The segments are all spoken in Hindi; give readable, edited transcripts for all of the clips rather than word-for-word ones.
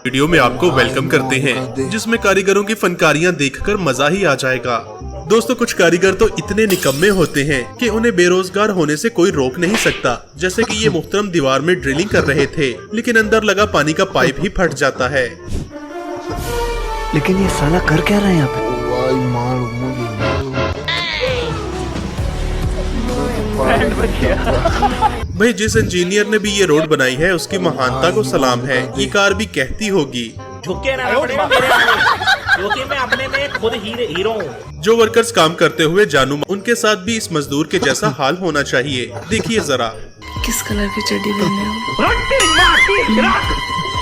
वीडियो में आपको वेलकम करते हैं, जिसमें कारीगरों की फनकारियां देखकर मजा ही आ जाएगा। दोस्तों, कुछ कारीगर तो इतने निकम्मे होते हैं कि उन्हें बेरोजगार होने से कोई रोक नहीं सकता। जैसे कि ये मुहतरम दीवार में ड्रिलिंग कर रहे थे, लेकिन अंदर लगा पानी का पाइप ही फट जाता है। लेकिन ये साला कर क्या रहा है यहाँ पे? भाई, जिस इंजीनियर ने भी ये रोड बनाई है उसकी महानता को सलाम है। ये कार भी कहती होगी झुके रहना पड़ेगा मेरे आगे, क्योंकि मैं अपने में खुद हीरो हूँ। जो वर्कर्स काम करते हुए जानू, उनके साथ भी इस मजदूर के जैसा हाल होना चाहिए। देखिए जरा, किस कलर की चड्डी पहने हो?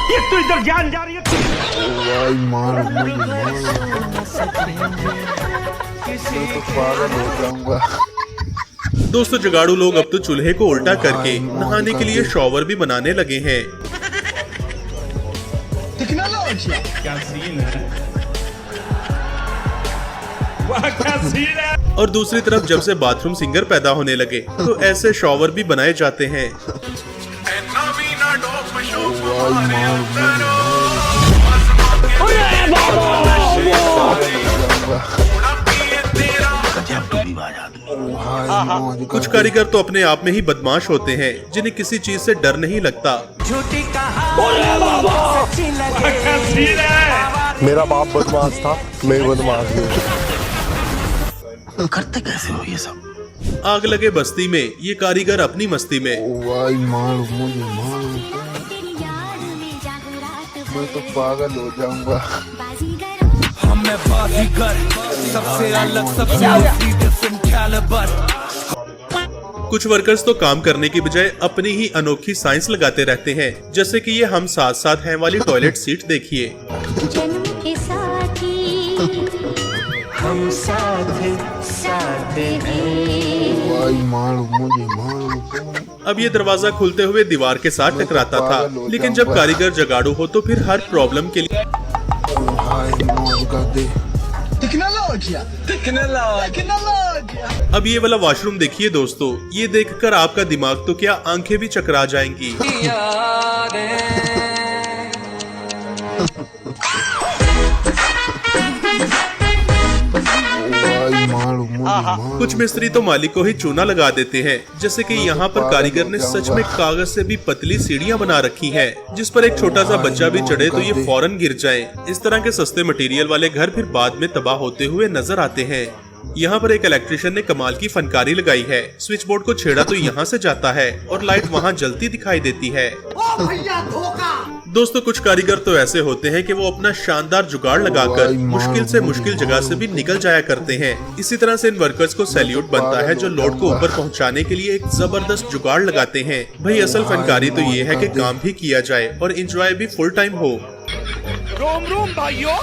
ये तो इधर जान जा रही है। दोस्तों, जुगाड़ू लोग अब तो चूल्हे को उल्टा करके नहाने के लिए शॉवर भी बनाने लगे हैं। क्या सीन है? वाह, क्या सीन है? और दूसरी तरफ जब से बाथरूम सिंगर पैदा होने लगे तो ऐसे शॉवर भी बनाए जाते हैं। कुछ कारीगर तो अपने आप में ही बदमाश होते हैं, जिन्हें किसी चीज से डर नहीं लगता। मेरा बाप बदमाश था, मैं बदमाश हूँ। करते कैसे हो ये सब? आग लगे बस्ती में ये कारीगर अपनी मस्ती में। मैं तो पागल हो जाऊंगा। सबसे अलग, सबसे डिफरेंट कैलिबर। कुछ वर्कर्स तो काम करने की बजाय अपनी ही अनोखी साइंस लगाते रहते हैं। जैसे कि ये हम साथ साथ हैं वाली टॉयलेट सीट देखिए। हम साथ अब ये दरवाजा खुलते हुए दीवार के साथ टकराता था, लेकिन जब कारीगर जगाड़ू हो तो फिर हर प्रॉब्लम के लिए अब ये वाला वॉशरूम देखिए दोस्तों, ये देखकर आपका दिमाग तो क्या आंखें भी चकरा जाएंगी। कुछ मिस्त्री तो मालिक को ही चूना लगा देते हैं। जैसे कि यहाँ पर कारीगर ने सच में कागज से भी पतली सीढ़ियाँ बना रखी हैं, जिस पर एक छोटा सा बच्चा भी चढ़े तो ये फौरन गिर जाए। इस तरह के सस्ते मटेरियल वाले घर फिर बाद में तबाह होते हुए नजर आते हैं। यहाँ पर एक इलेक्ट्रिशियन ने कमाल की फनकारी लगाई है। स्विच बोर्ड को छेड़ा तो यहाँ से जाता है और लाइट वहाँ जलती दिखाई देती है। दोस्तों, कुछ कारीगर तो ऐसे होते हैं कि वो अपना शानदार जुगाड़ लगाकर मुश्किल से मुश्किल जगह से भी निकल जाया करते हैं। इसी तरह से इन वर्कर्स को सैल्यूट बनता है जो लोड को ऊपर पहुंचाने के लिए एक जबरदस्त जुगाड़ लगाते हैं। भाई, असल फनकारी तो ये है कि काम भी किया जाए और एंजॉय भी फुल टाइम हो। रोम रोम भाइयों,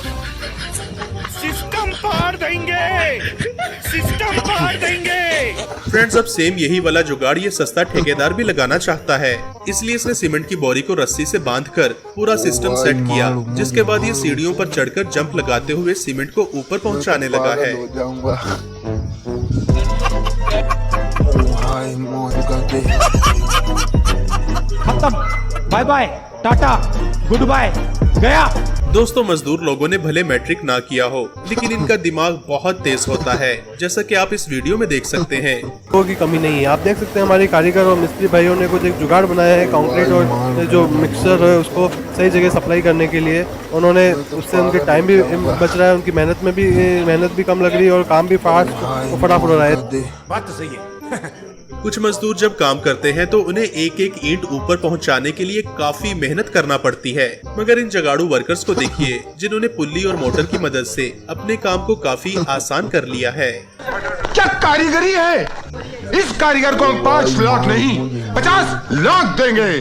सिस्टम पार देंगे, सिस्टम पार देंगे। फ्रेंड्स, अब सेम यही वाला जुगाड़ ये सस्ता ठेकेदार भी लगाना चाहता है, इसलिए इसने सीमेंट की बोरी को रस्सी से बांधकर पूरा सिस्टम सेट किया। जिसके बाद ये सीढ़ियों पर चढ़कर जंप लगाते हुए सीमेंट को ऊपर पहुंचाने लगा है। खत्म, bye bye, tata, goodbye, गया। दोस्तों, मजदूर लोगों ने भले मैट्रिक ना किया हो, लेकिन इनका दिमाग बहुत तेज होता है, जैसा कि आप इस वीडियो में देख सकते हैं। लोगों की कमी नहीं है। आप देख सकते हैं हमारे कारीगर और मिस्त्री भाइयों ने कुछ एक जुगाड़ बनाया है कंक्रीट और जो मिक्सर है उसको सही जगह सप्लाई करने के लिए। उन्होंने उससे उनके टाइम भी बच रहा है, उनकी मेहनत भी कम लग रही है और काम भी फास्ट फटाफट हो रहा है। बात तो सही है। कुछ मजदूर जब काम करते हैं तो उन्हें एक एक ईंट ऊपर पहुंचाने के लिए काफी मेहनत करना पड़ती है। मगर इन जगाड़ू वर्कर्स को देखिए, जिन्होंने पुल्ली और मोटर की मदद से अपने काम को काफी आसान कर लिया है। क्या कारीगरी है? इस कारीगर को हम 5 लाख नहीं 50 लाख देंगे।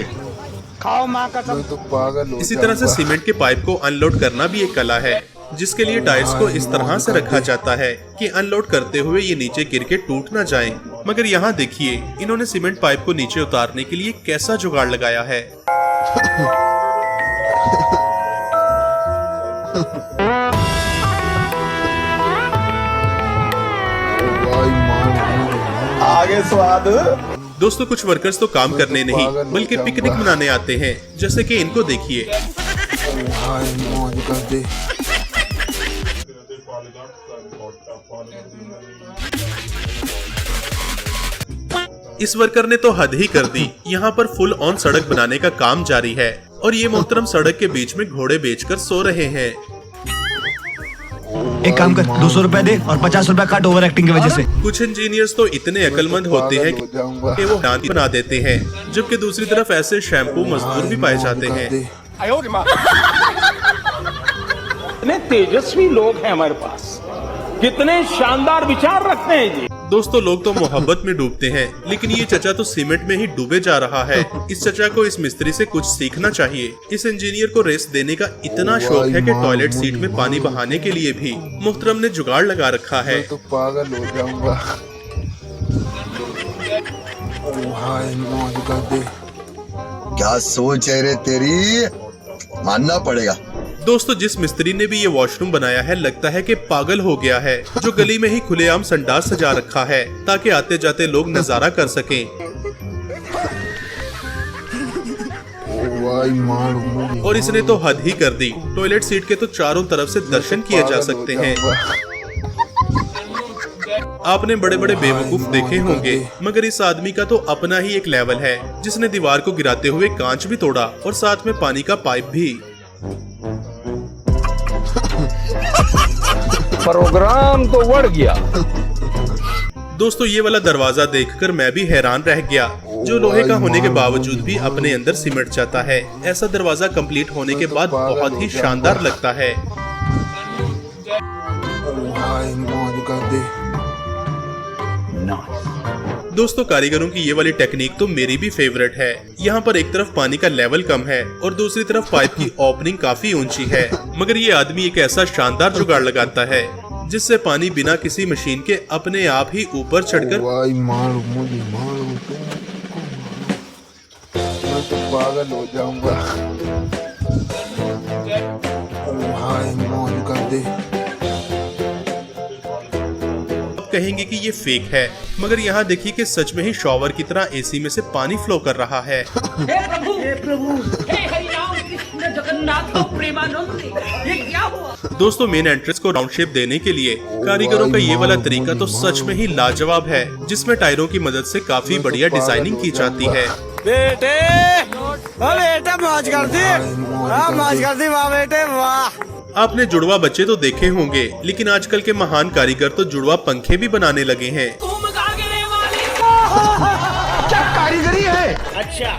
खाओ माँ का सब। तो पागल हो। इसी तरह से सीमेंट के पाइप को अनलोड करना भी एक कला है, जिसके लिए टायर्स को इस तरह से रखा जाता है कि अनलोड करते हुए ये नीचे गिर के टूट ना जाएं। मगर यहाँ देखिए, इन्होंने सीमेंट पाइप को नीचे उतारने के लिए कैसा जुगाड़ लगाया है। आगे स्वाद। दोस्तों, कुछ वर्कर्स तो काम करने नहीं बल्कि पिकनिक मनाने आते हैं। जैसे कि इनको देखिए। हाय मौज कर दे। इस वर्कर ने तो हद ही कर दी। यहाँ पर फुल ऑन सड़क बनाने का काम जारी है और ये मोहतरम सड़क के बीच में घोड़े बेचकर सो रहे हैं। एक काम कर, 200 रुपए दे और 50 रुपए काट ओवर एक्टिंग की वजह से। कुछ इंजीनियर्स तो इतने अक्लमंद होते हैं कि वो दांत बना देते हैं, जबकि दूसरी तरफ ऐसे शैम्पू मजदूर भी पाए जाते हैं। कितने तेजस्वी लोग हैं हमारे पास, कितने शानदार विचार रखते हैं जी। दोस्तों, लोग तो मोहब्बत में डूबते हैं, लेकिन ये चचा तो सीमेंट में ही डूबे जा रहा है। इस चचा को इस मिस्त्री से कुछ सीखना चाहिए। इस इंजीनियर को रेस्ट देने का इतना शौक है कि टॉयलेट सीट में पानी बहाने के लिए भी मुहतरम ने जुगाड़ लगा रखा है। मैं तो पागल हो जाऊंगा। हाय मौज कर दे। क्या सोच है रे तेरी, मानना पड़ेगा। दोस्तों, जिस मिस्त्री ने भी ये वॉशरूम बनाया है लगता है कि पागल हो गया है, जो गली में ही खुलेआम संडास सजा रखा है ताकि आते जाते लोग नजारा कर सकें। और इसने तो हद ही कर दी। टॉयलेट सीट के तो चारों तरफ से दर्शन किए जा सकते हैं। आपने बड़े बड़े बेवकूफ देखे होंगे, मगर इस आदमी का तो अपना ही एक लेवल है, जिसने दीवार को गिराते हुए कांच भी तोड़ा और साथ में पानी का पाइप भी। प्रोग्राम तो बढ़ गया। दोस्तों, ये वाला दरवाजा देखकर मैं भी हैरान रह गया, जो लोहे का होने के बावजूद भी अपने अंदर सिमट जाता है। ऐसा दरवाजा कंप्लीट होने के बाद बहुत ही शानदार लगता है। हाय मौज कर दे। दोस्तों, कारीगरों की ये वाली टेक्निक तो मेरी भी फेवरेट है। यहाँ पर एक तरफ पानी का लेवल कम है और दूसरी तरफ पाइप की ओपनिंग काफी ऊंची है, मगर ये आदमी एक ऐसा शानदार जुगाड़ लगाता है जिससे पानी बिना किसी मशीन के अपने आप ही ऊपर चढ़कर मैं तो पागल हो जाऊंगा। हाय मौज कर दे। कहेंगे कि ये फेक है, मगर यहाँ देखिए कि सच में ही शॉवर की तरह एसी में से पानी फ्लो कर रहा है। हे प्रभु, हे हरि राम कृष्ण जगन्नाथ प्रेमानंद, ये क्या हुआ? दोस्तों, मेन एंट्रेंस को राउंड शेप देने के लिए कारीगरों का ये वाला तरीका तो सच में ही लाजवाब है, जिसमें टायरों की मदद से काफी बढ़िया डिजाइनिंग की जाती है। बेटे मौज कर दी, मौज कर दी, वाह बेटे वाह। आपने जुड़वा बच्चे तो देखे होंगे, लेकिन आजकल के महान कारीगर तो जुड़वा पंखे भी बनाने लगे हैं। क्या कारीगरी है। अच्छा